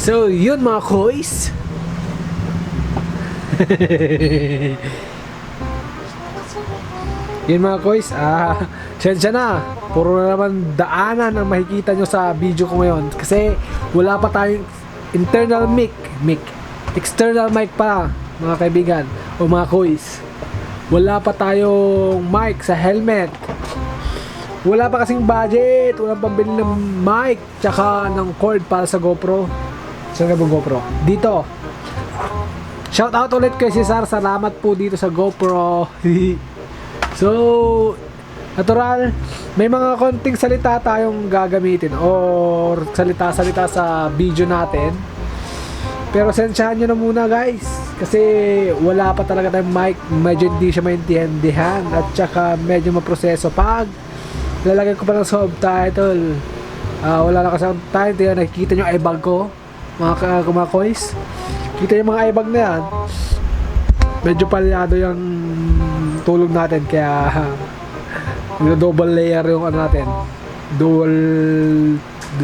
So, yun mga koys. Yun mga koys, sensya na. Puro na naman daanan ang makikita nyo sa video ko ngayon. Kasi wala pa tayong internal mic. External mic pa, mga kaibigan o mga koys. Wala pa tayong mic sa helmet. Wala pa kasing budget. Walang pambili ng mic tsaka ng cord para sa GoPro. Saan ka ba GoPro? Dito. Shout out ulit kay Cesar. Salamat po dito sa GoPro. So, natural, may mga konting salita tayong gagamitin or salita-salita sa video natin. Pero sensyahan nyo na muna guys. Kasi wala pa talaga tayong mic. Medyo hindi siya maintindihan. At saka medyo maproseso. Pag lalagyan ko pa ng subtitle, wala na kasi tayo. Nakikita nyo eyebag ko, mga koys. Kita yung mga eyebag na yan. Medyo palyado yung tulog natin. Kaya double layer yung ano natin.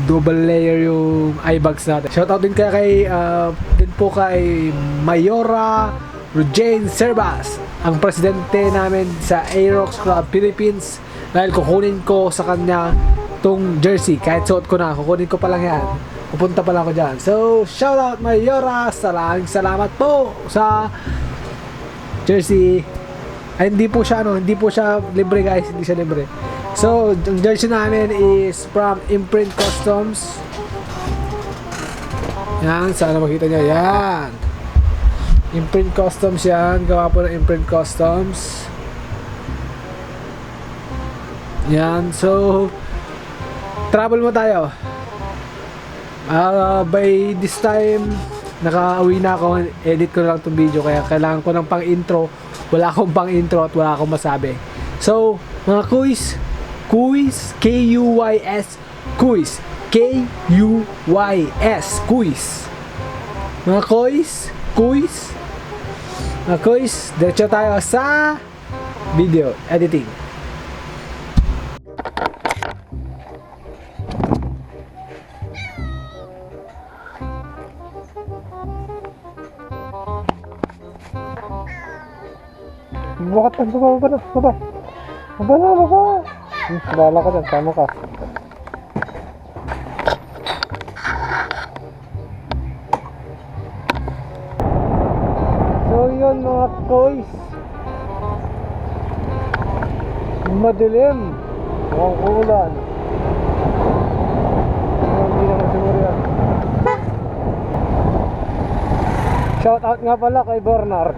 Double layer yung eyebags natin. Shoutout din kaya din po kay Mayora Rujane Servas, ang presidente namin sa Aerox Club Philippines. Dahil kukunin ko sa kanya tong jersey. Kahit suot ko na, kukunin ko pa lang yan. Pupunta pa lang ako dyan. So, shoutout Mayora. Salamat po sa jersey. Ay, hindi po siya libre guys. Hindi siya libre. So, ang jersey namin is from Imprint Customs. Yan, sana makita nyo. Yan. Imprint Customs yan. Gawa po ng Imprint Customs. Yan. So, travel mo tayo. By this time, nakauwi na ako. Edit ko lang itong video. Kaya kailangan ko ng pang-intro. Wala akong pang-intro at wala akong masabi. So, mga kuys, K-U-Y-S, kuys. K-U-Y-S, kuys. Mga kuys, diretso tayo sa video editing. Bakit baba. Bala ka dyan, sama ka. So yun mga toys, madilim, mukhang ulan. Hindi naman siguro yan. Shout out nga pala kay Bernard.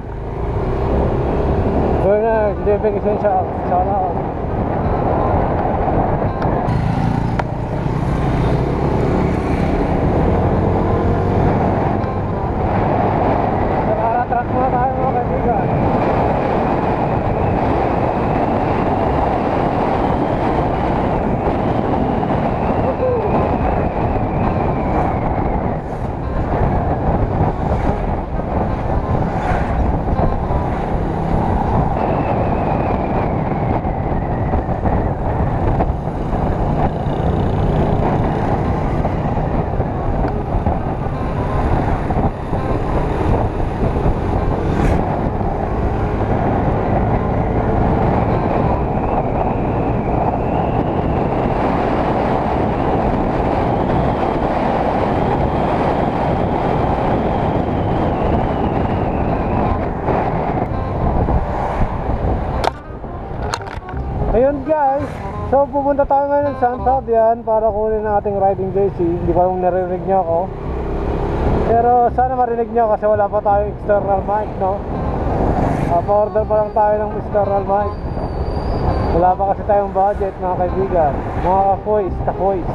Bernard, living essential. Shout out. Nakaratrack muna tayo mga kaibigan. Ayun guys, so pupunta tayo ngayon sa Fabian para kunin ang ating riding jersey. Hindi pa kung narinig nyo ako, pero sana marinig nyo kasi wala pa tayong external mic, no? Pa-order pa lang tayo ng external mic. Wala pa kasi tayong budget mga kaibigan. Mga ka-kuys.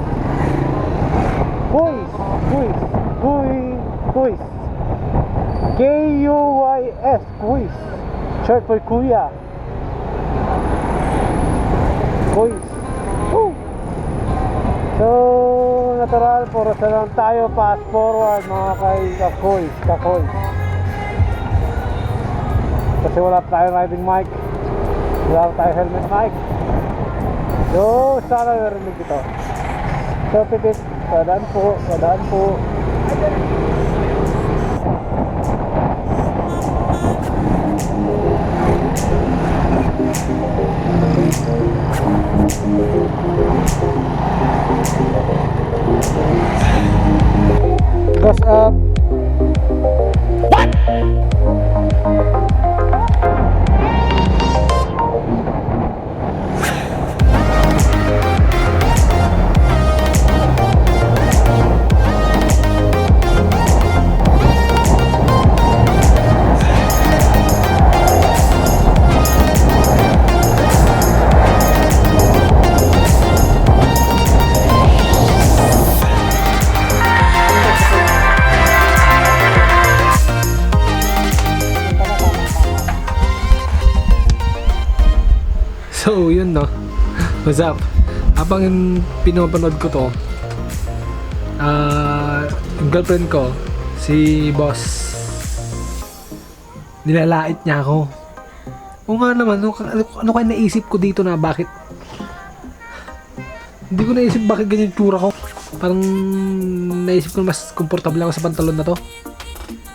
K-U-Y-S, kuys. Short for kuya. Kuys. So, natural, puro sa lang tayo fast forward mga ka-kuys. Kasi wala tayong riding mic. Wala tayong helmet mic. So, sana narinig ito. So, pipit. Padaan po. Goes up. So yun no, what's up? Habang pinapanood ko to, yung girlfriend ko, si boss, nilalait niya ako. O nga naman, ano kaya naisip ko dito na bakit? Hindi ko naisip bakit ganyan yung tsura ko. Parang naisip ko mas komportable ako sa pantalon na to.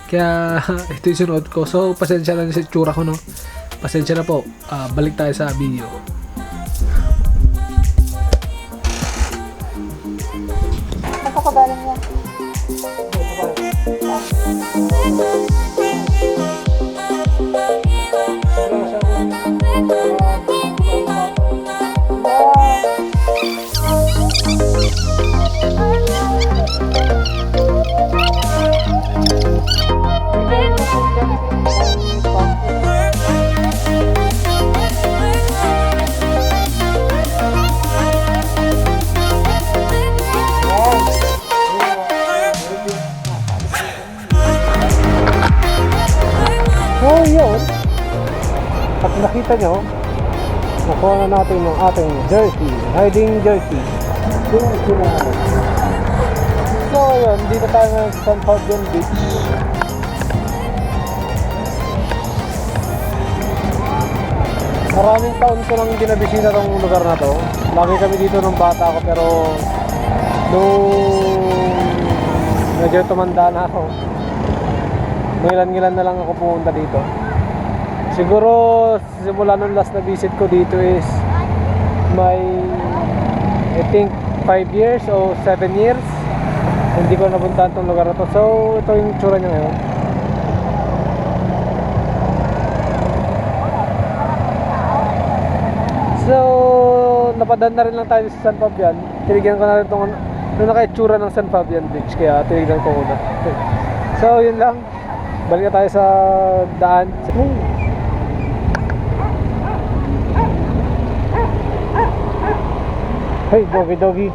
Kaya ito yung sunood ko. So pasensya lang sa tsura ko no. Pasensya na po. Balik tayo sa video. Nakakagaling yan. So yun, at nakita nyo, nakuha na natin ng ating jersey, riding jersey. So yun, dito tayo ngayon sa San Fabian Beach. Maraming taon ko nang binabisita tong lugar na to. Lagi kami dito ng bata ako, pero nung medyo tumanda na ako, ngilan-ngilan na lang ako pumunta dito. Siguro simula nung last na visit ko dito is may I think 5 years o 7 years hindi ko napuntahan tong lugar na to. So ito yung tsura niya ngayon. So napadaan na rin lang tayo sa San Fabian. Tinignan ko na rin itong nakaitsura ng San Fabian Beach, kaya tinignan ko muna. So yun lang, balik na tayo sa daan. Hey doggy doggy,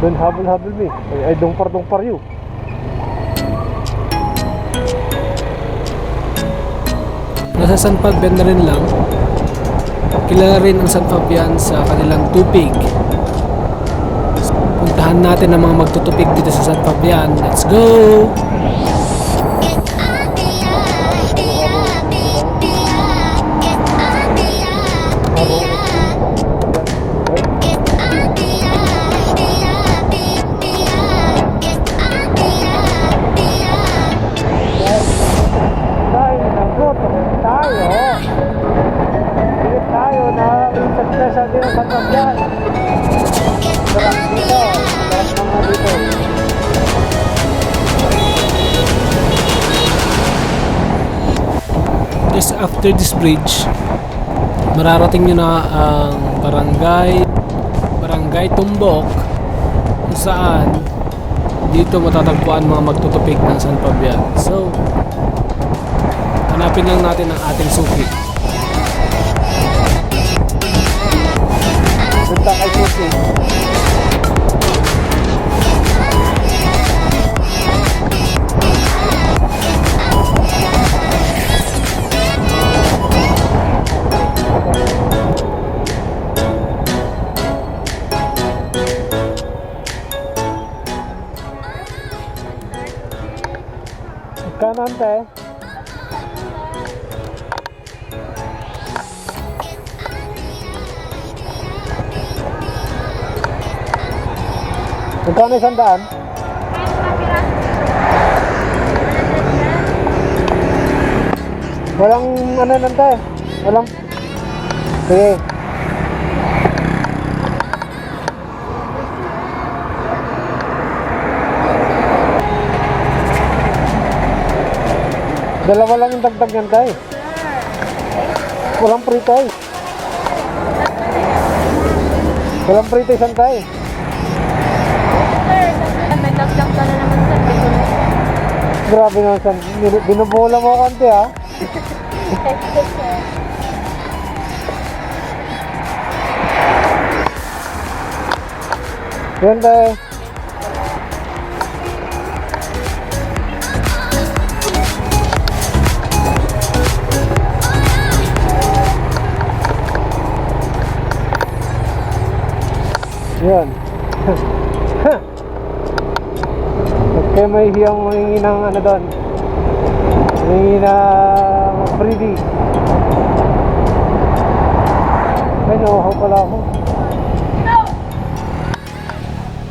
don't habol me. I dongpar you. Nasa San Fabian na rin lang. Kilala rin ang San Fabian sa kanilang tupig. Puntahan natin ang mga magtutupig dito sa San Fabian. Let's go! Just after this bridge, mararating nyo na ang barangay Tumbok, kung saan dito matatagpuan mga magtutupig ng San Fabian. So hanapin lang natin ang ating suki. Punta kay suki. Kanan te. Magkano isang daan? Walang ano nante? Walang Sige. Dalawa lang yung dagdag yan, tay. Walang free, tay. Walang free, tay, san, tay. May dagdag ka na naman sa Grabe naman, san. Binubola mo ako, ante, ha? Yan, tay. Yan. Okay, may hiyang mangingi ng ano doon. Mangingi ng freebie. Ay, nauhaw pala ako.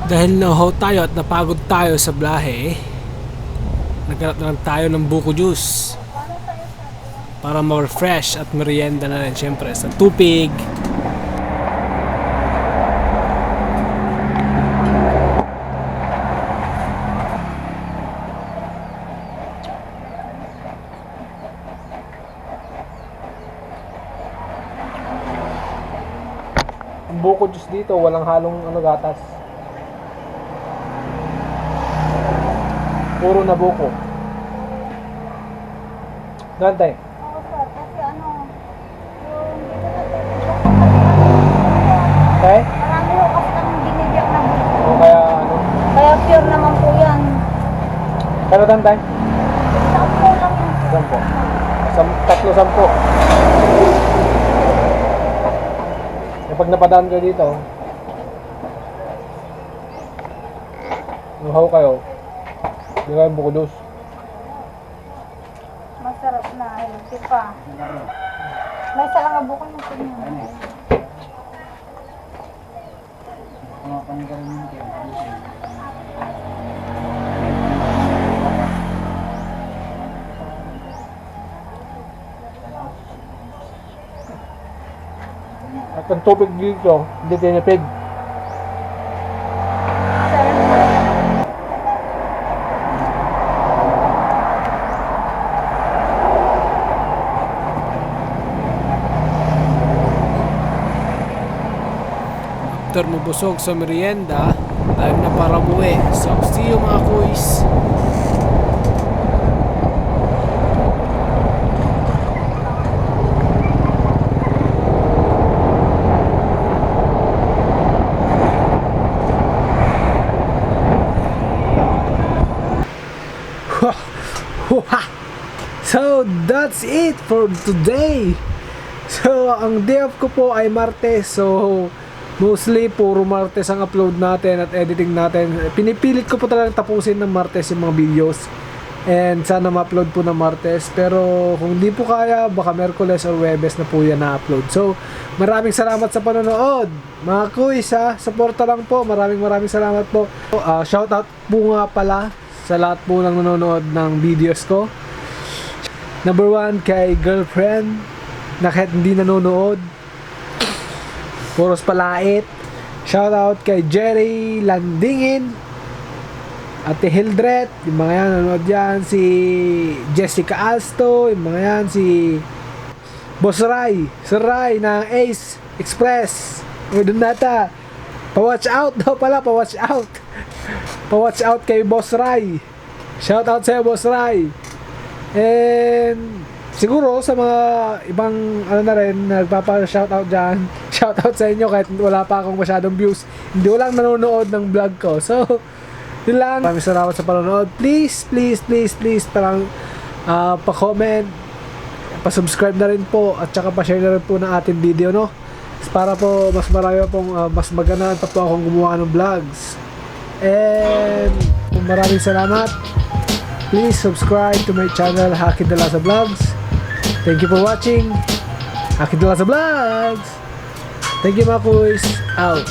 Dahil nauhaw tayo at napagod tayo sa blahe, naghanap na lang tayo ng buko juice para ma-refresh at merienda na rin syempre sa tupig. Ang buko juice dito, walang halong gatas. Puro na buko. Dante. Oo, sir. Kasi yung dito Okay? marami ho kasi kang binibigyan na buko. O kaya ano? Kaya pure naman po yan. Pero Dante? Sampo lang yan. 10. Kapag napadaan kayo dito, nuhaw kayo, hindi kayo buko juice. Masarap na. Healthy pa. May isa lang ang buko ng pinya. At ang tubig dito, hindi tinipid. After mabusog sa merienda, time na para buwi. So, see you mga kuys! So, that's it for today. So, ang day off ko po ay Martes. So, mostly puro Martes ang upload natin at editing natin. Pinipilit ko po talagang tapusin ng Martes yung mga videos. And sana ma-upload po ng Martes. Pero kung di po kaya, baka Merkules or Webes na po yan na-upload. So, maraming salamat sa panonood. Mga kuys ha, suporta lang po. Maraming salamat po. Shoutout po nga pala sa lahat po ng nanonood ng videos ko. Number 1 kay girlfriend na kahit hindi nanonood, puros palait. Shoutout kay Jerry Landingin, Ate Hildred, yung mga yan nanonood yan. Si Jessica Alsto, yung mga yan. Si Boss Ray, Sir Ray ng Ace Express. Doon nata, pa-watch out daw pala, pa-watch out. Pa-watch out kay Boss Ray. Shoutout sa'yo, Boss Ray. And siguro sa mga ibang ano na rin, nagpapa-shoutout dyan, shoutout sa inyo kahit wala pa akong masyadong views. Hindi walang nanonood ng vlog ko. So, yun lang. Maraming salamat sa panonood. Please, parang pa-comment, pa-subscribe na rin po, at saka pa-share na rin po ng ating video, no? Para po mas marami pong mas magandang pa po akong gumawa ng vlogs. And maraming salamat. Please subscribe to my channel, Haki Dalasa Vlogs. Thank you for watching. Haki Dalasa Vlogs. Thank you mga kuys. Out.